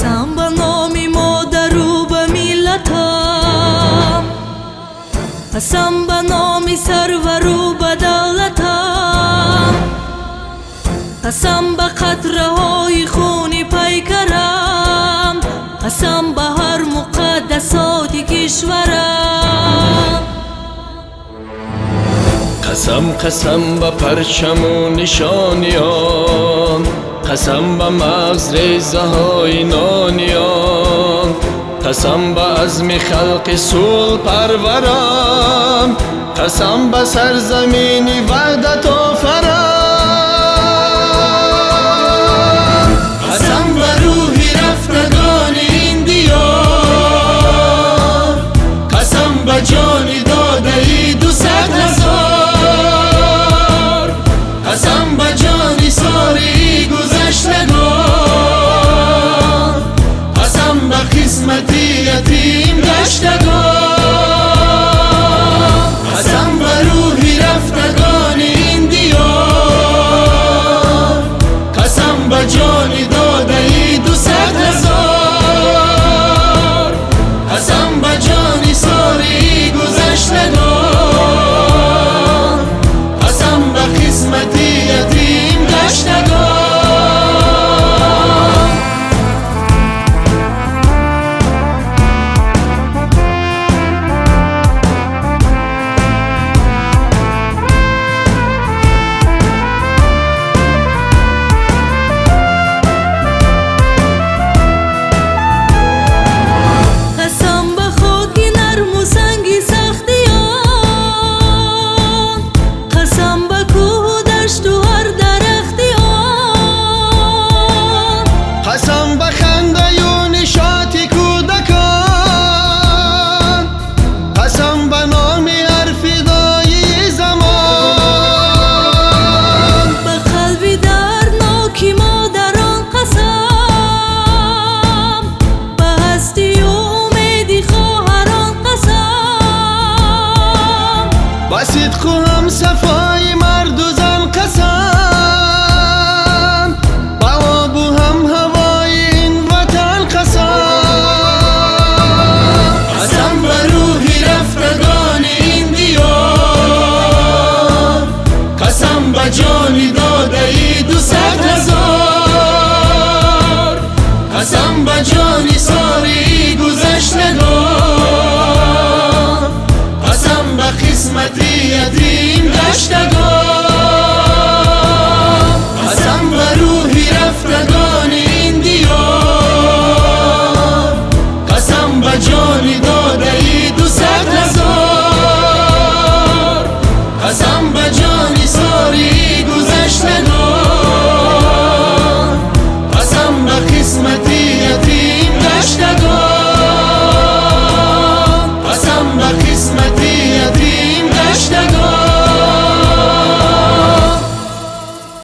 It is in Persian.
قسم به نام مادر و به ملتم، قسم به نام سرور و به دولتم، قسم به قطره های خون پیکرم، قسم به هر مقدسات کشورم. قسم قسم به پرچم و نشانیان، قسم به مغز ریزه های نانیان، قسم به عزم خلق صلح پرورم، قسم به سرزمین وحدت آفرم، قسم به روح رفتگان این دیار، قسم به جان داده ای 200,000، قسم به جان ساری گذشتگان، قسم به قسمتی یتیم گشتگان، قسم به روحی رفتگان این دیار، قسم به جان داده ای 200,000، قسم به جان ساری گذشتگان، قسم به قسمتی یتیم گشتگان. قسم به خنده و نشاط کودکان، قسم به نام هر فدایی زمان، به قلبی دردناک مادران قسم، به هستی و امیدی خواهران قسم، به صدق و همسفری